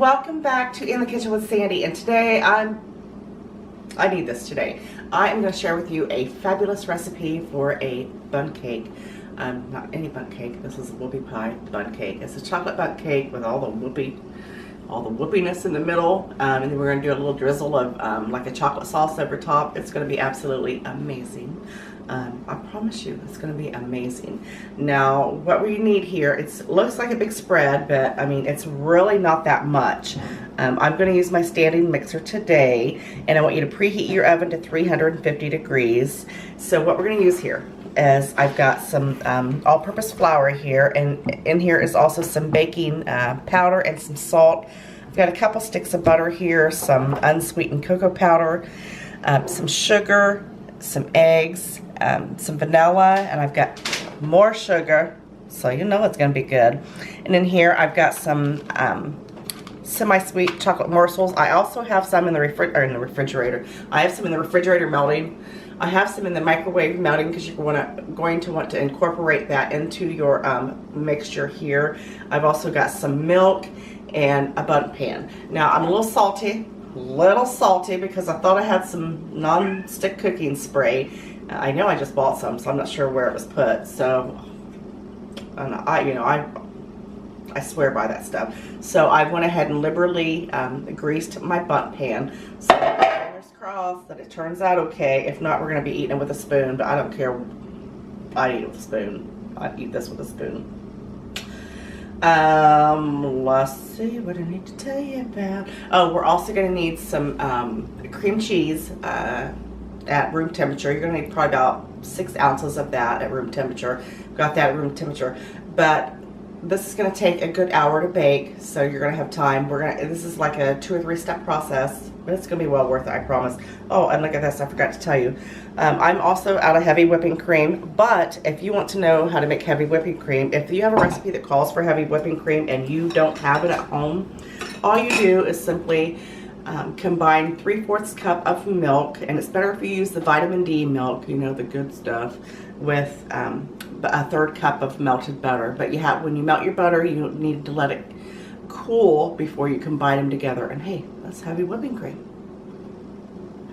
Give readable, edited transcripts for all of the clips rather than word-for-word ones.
welcome back to In the Kitchen with Sandy, and today I need this today. I am going to share with you a fabulous recipe for a bundt cake. Not any bundt cake, this is a whoopie pie bundt cake. It's a chocolate bundt cake with all the whoopiness in the middle, and then we're going to do a little drizzle of like a chocolate sauce over top. It's going to be absolutely amazing. I promise you it's going to be amazing. Now what we need here, it looks like a big spread, but I mean it's really not that much. I'm going to use my standing mixer today, and I want you to preheat your oven to 350 degrees. So what we're going to use here is I've got some all-purpose flour here, and in here is also some baking powder and some salt. I've got a couple sticks of butter here, some unsweetened cocoa powder, some sugar, some eggs, some vanilla, and I've got more sugar, so you know it's going to be good. And in here I've got some semi-sweet chocolate morsels. I also have some in the refrigerator. I have some in the refrigerator melting. I have some in the microwave melting because you're going to want to incorporate that into your mixture here. I've also got some milk and a bundt pan. Now I'm a little salty because I thought I had some non-stick cooking spray. I know I just bought some, so I'm not sure where it was put. So, and I swear by that stuff. So I went ahead and liberally greased my bundt pan. So fingers crossed that it turns out okay. If not, we're going to be eating it with a spoon, but I don't care. I'd eat it with a spoon. I'd eat this with a spoon. Let's see what I need to tell you about. Oh, we're also going to need some cream cheese at room temperature. You're going to need probably about 6 ounces of that at room temperature. Got that at room temperature. But this is going to take a good hour to bake, so you're going to have time. This is like a 2 or 3 step process, but it's going to be well worth it, I promise. Oh, and look at this, I forgot to tell you. I'm also out of heavy whipping cream, but if you want to know how to make heavy whipping cream, if you have a recipe that calls for heavy whipping cream and you don't have it at home, all you do is simply combine 3/4 cup of milk, and it's better if you use the vitamin D milk, you know, the good stuff, with a 1/3 cup of melted butter. But when you melt your butter, you need to let it cool before you combine them together. And hey, that's heavy whipping cream.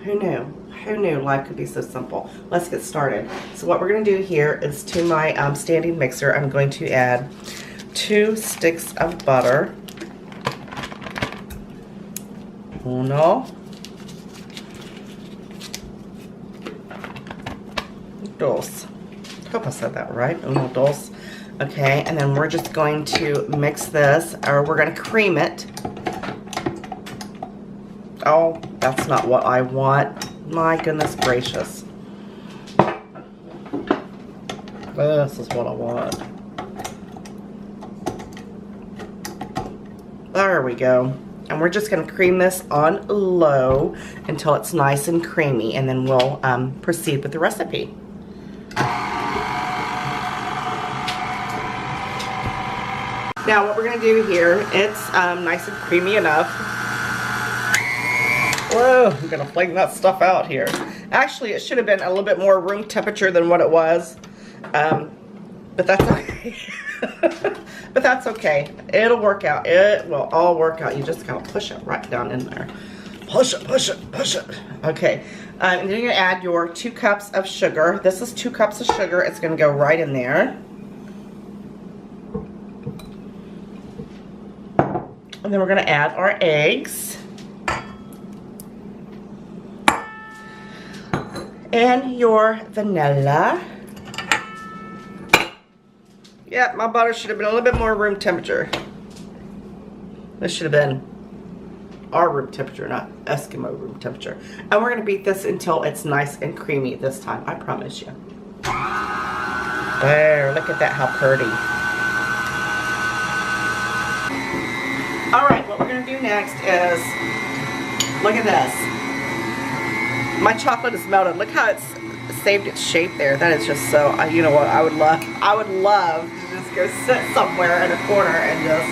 Who knew? Who knew life could be so simple? Let's get started. So what we're going to do here is, to my standing mixer, I'm going to add 2 sticks of butter. 1, 2. Hope I said that right. 1, 2. Okay, and then we're just going to mix this, or we're going to cream it. Oh, that's not what I want. My goodness gracious. This is what I want. There we go. And we're just going to cream this on low until it's nice and creamy, and then we'll proceed with the recipe. Now what we're going to do here, it's nice and creamy enough. Whoa, I'm going to fling that stuff out here. Actually, it should have been a little bit more room temperature than what it was. But that's okay. But that's okay. It'll work out. It will all work out. You just gotta push it right down in there. Push it, push it, push it. Okay. And then you're gonna add your 2 cups of sugar. This is 2 cups of sugar. It's gonna go right in there. And then we're gonna add our eggs. And your vanilla. Yeah, my butter should have been a little bit more room temperature. This should have been our room temperature, not Eskimo room temperature. And we're going to beat this until it's nice and creamy this time, I promise you. There, look at that, how pretty. Alright, what we're going to do next is, look at this. My chocolate is melted. Look how it's saved its shape there. That is just so, you know what, I would love to just go sit somewhere in a corner and just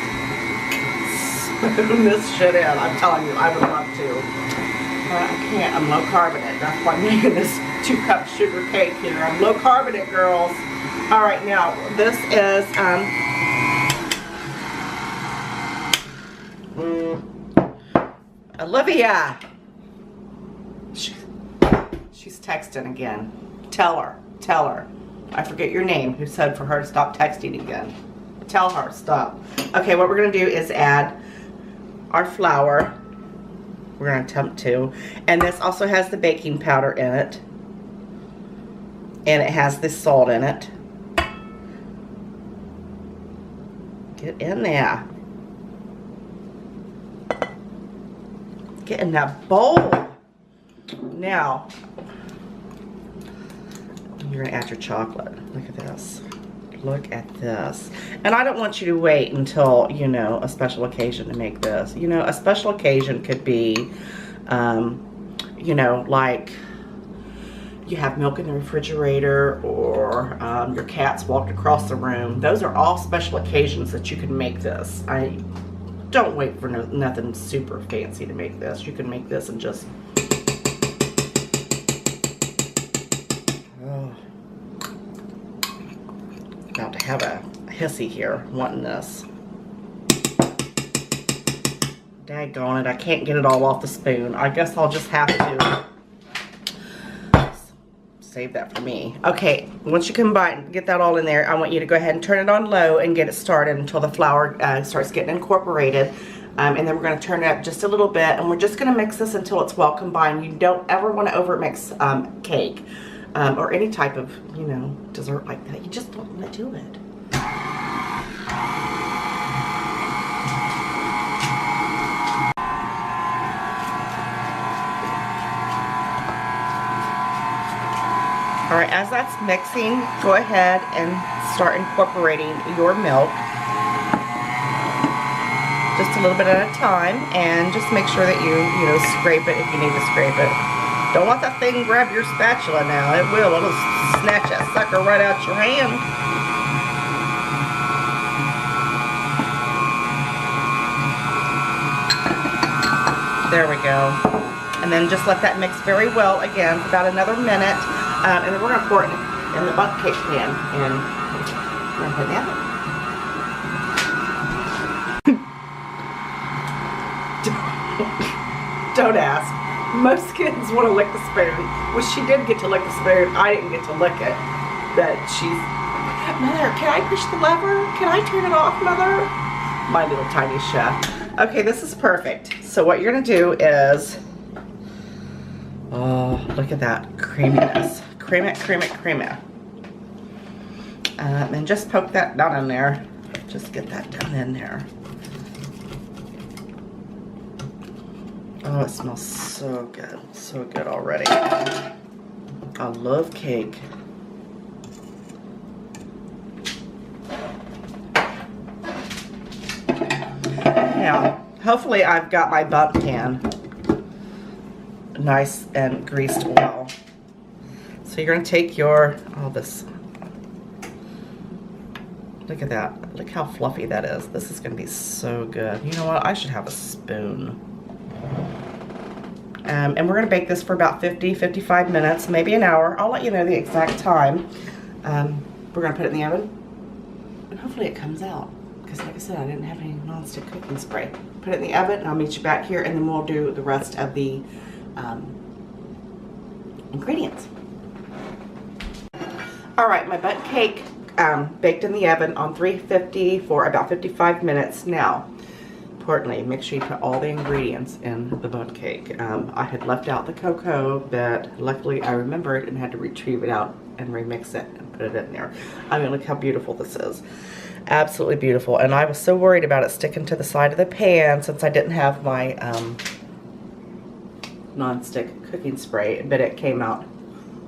spoon this shit in. I'm telling you, I would love to. But I can't. I'm low carbonate. That's why I'm making this 2-cup sugar cake here. I'm low carbonate, girls. Alright, now this is Olivia! She's texting again. Tell her. I forget your name, who said for her to stop texting again. Tell her, stop. Okay, what we're gonna do is add our flour. We're gonna attempt to. And this also has the baking powder in it. And it has this salt in it. Get in there. Get in that bowl. Now, you're gonna add your chocolate. Look at this. Look at this. And I don't want you to wait until, you know, a special occasion to make this. You know, a special occasion could be, you know, like you have milk in the refrigerator, or your cat's walked across the room. Those are all special occasions that you can make this. I don't wait for nothing super fancy to make this. You can make this and just... Oh. About to have a hissy here wanting this. Daggone it, I can't get it all off the spoon. I guess I'll just have to save that for me. Okay, once you combine, get that all in there, I want you to go ahead and turn it on low and get it started until the flour starts getting incorporated. And then we're going to turn it up just a little bit, and we're just going to mix this until it's well combined. You don't ever want to over mix cake or any type of, you know, dessert like that. You just don't want to do it. All right, as that's mixing, go ahead and start incorporating your milk. Just a little bit at a time, and just make sure that you know, scrape it if you need to scrape it. Don't let that thing grab your spatula now. It'll snatch that sucker right out your hand. There we go. And then just let that mix very well again for about another minute. And then we're going to pour it in the bundt cake pan, and we're going to put it in the oven. Don't ask. Most kids want to lick the spoon. Well, she did get to lick the spoon. I didn't get to lick it. But she's, Mother, can I push the lever? Can I turn it off, Mother? My little tiny chef. Okay, this is perfect. So what you're going to do is, oh, look at that creaminess. Cream it, cream it, cream it. And just poke that down in there. Just get that down in there. Oh, it smells so good. So good already. I love cake. Now, hopefully I've got my bundt pan nice and greased well. So you're going to take your, look at that. Look how fluffy that is. This is going to be so good. You know what? I should have a spoon. And we're going to bake this for about 50-55 minutes, maybe an hour. I'll let you know the exact time. We're going to put it in the oven. And hopefully it comes out. Because like I said, I didn't have any nonstick cooking spray. Put it in the oven, and I'll meet you back here, and then we'll do the rest of the ingredients. Alright, my bundt cake baked in the oven on 350 for about 55 minutes. Now, importantly, make sure you put all the ingredients in the bundt cake. I had left out the cocoa, but luckily I remembered and had to retrieve it out and remix it and put it in there. I mean, look how beautiful this is. Absolutely beautiful. And I was so worried about it sticking to the side of the pan since I didn't have my non-stick cooking spray, but it came out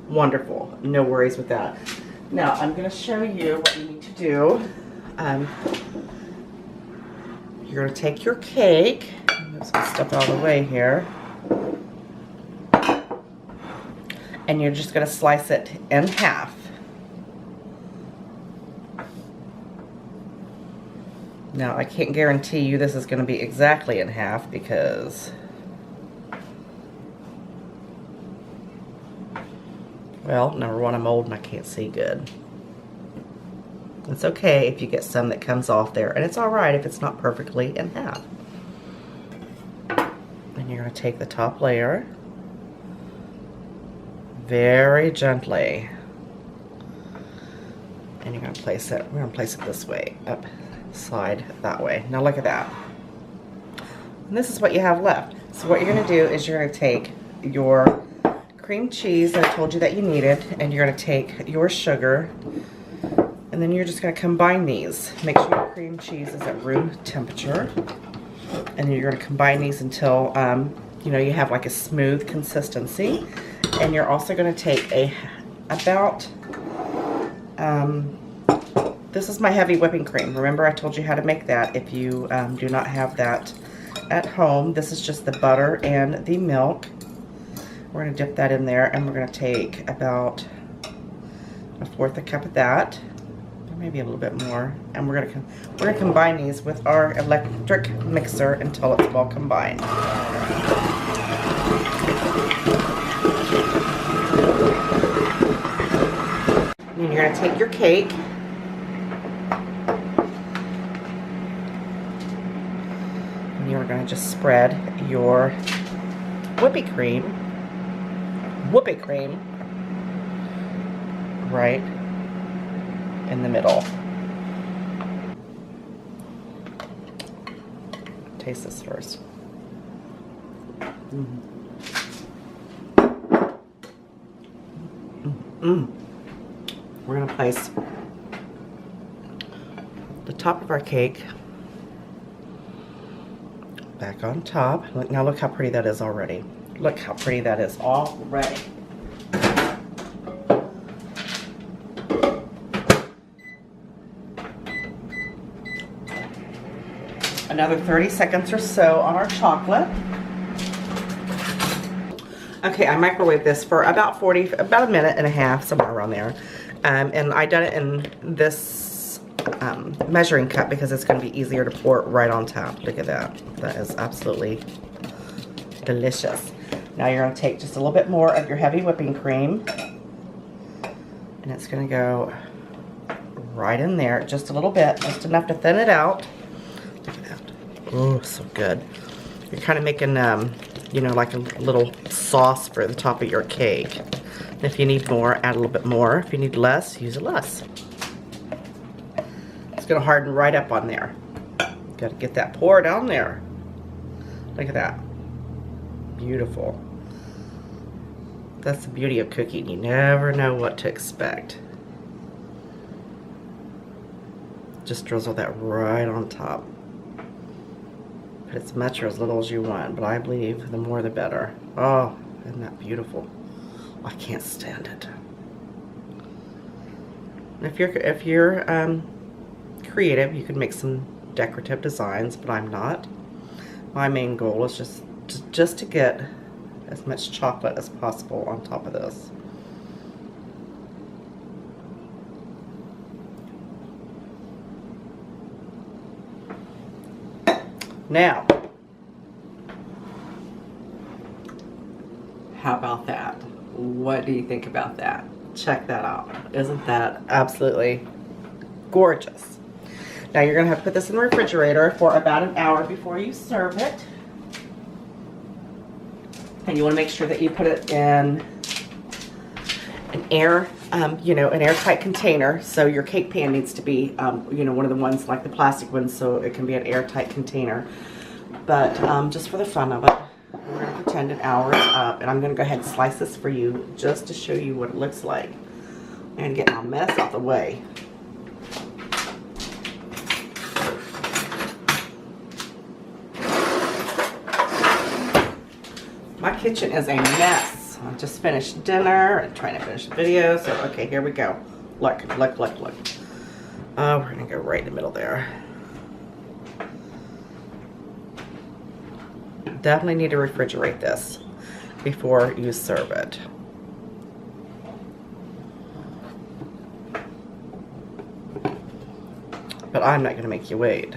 wonderful. No worries with that. Now, I'm going to show you what you need to do. You're going to take your cake, move some stuff out of the way here, and you're just going to slice it in half. Now, I can't guarantee you this is going to be exactly in half because, well, number one, I'm old and I can't see good. It's okay if you get some that comes off there, and it's alright if it's not perfectly in half. And you're going to to take the top layer very gently, and you're going to place it, we're going to place it this way, up, slide that way. Now look at that. And this is what you have left. So what you're going to do is you're going to take your cream cheese that I told you that you needed, and you're going to take your sugar, and then you're just going to combine these. Make sure your cream cheese is at room temperature, and then you're going to combine these until you know, you have like a smooth consistency. And you're also going to take this is my heavy whipping cream. Remember, I told you how to make that. If you do not have that at home, this is just the butter and the milk. We're going to dip that in there, and we're going to take about 1/4 cup of that, or maybe a little bit more, and we're going to combine these with our electric mixer until it's well combined. And you're going to take your cake, and you're going to just spread your whipping cream right in the middle. Taste this first. We're going to place the top of our cake back on top. Look, now look how pretty that is already. Look how pretty that is already. Another 30 seconds or so on our chocolate. Okay, I microwaved this for about a minute and a half, somewhere around there. And I done it in this measuring cup because it's going to be easier to pour it right on top. Look at that. That is absolutely delicious. Now you're going to take just a little bit more of your heavy whipping cream, and it's going to go right in there, just a little bit, just enough to thin it out. Look at that. Oh, so good. You're kind of making, you know, like a little sauce for the top of your cake. And if you need more, add a little bit more. If you need less, use it less. It's going to harden right up on there. Got to get that pour down there. Look at that. Beautiful. That's the beauty of cooking. You never know what to expect. Just drizzle that right on top. Put as much or as little as you want, but I believe the more the better. Oh, isn't that beautiful? I can't stand it. If you're creative, you can make some decorative designs, but I'm not. My main goal is just to get as much chocolate as possible on top of this. Now, how about that? What do you think about that? Check that out. Isn't that absolutely gorgeous? Now you're going to have to put this in the refrigerator for about an hour before you serve it. And you want to make sure that you put it in an airtight container. So your cake pan needs to be, one of the ones like the plastic ones, so it can be an airtight container. But just for the fun of it, we're going to pretend an hour is up, and I'm going to go ahead and slice this for you just to show you what it looks like and get my mess out the way. My kitchen is a mess. I just finished dinner and trying to finish the video, so okay, here we go. Look. Oh, we're going to go right in the middle there. Definitely need to refrigerate this before you serve it. But I'm not going to make you wait.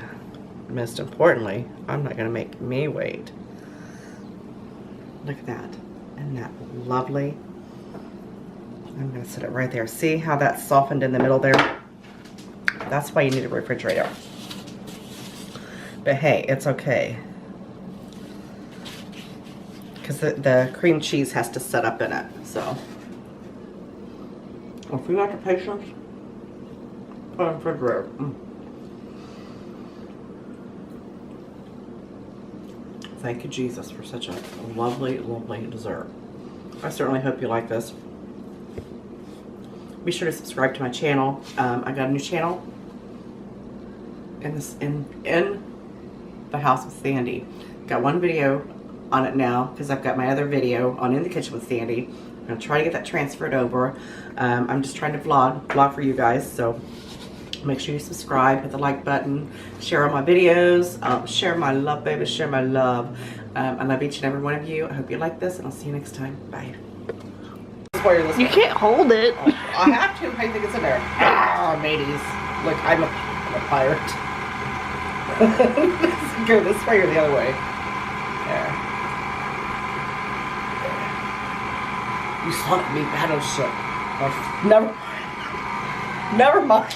Most importantly, I'm not going to make me wait. Look at that. Isn't that lovely? I'm going to set it right there. See how that softened in the middle there? That's why you need a refrigerator. But hey, it's okay. because the cream cheese has to set up in it. So, if you got the patience, put it in the refrigerator. Thank you, Jesus, for such a lovely, lovely dessert. I certainly hope you like this. Be sure to subscribe to my channel. I got a new channel in the house with Sandy. Got one video on it now because I've got my other video on In the Kitchen with Sandy. I'm gonna try to get that transferred over. I'm just trying to vlog for you guys, so make sure you subscribe, hit the like button, share all my videos, share my love, baby, share my love. I love each and every one of you. I hope you like this, and I'll see you next time. Bye. You can't hold it. Oh, I have to. How do you think it's in there? Ah, mateys. Look, I'm a pirate. Go this way or the other way. There. You sunk me, battleship. Oh, never mind.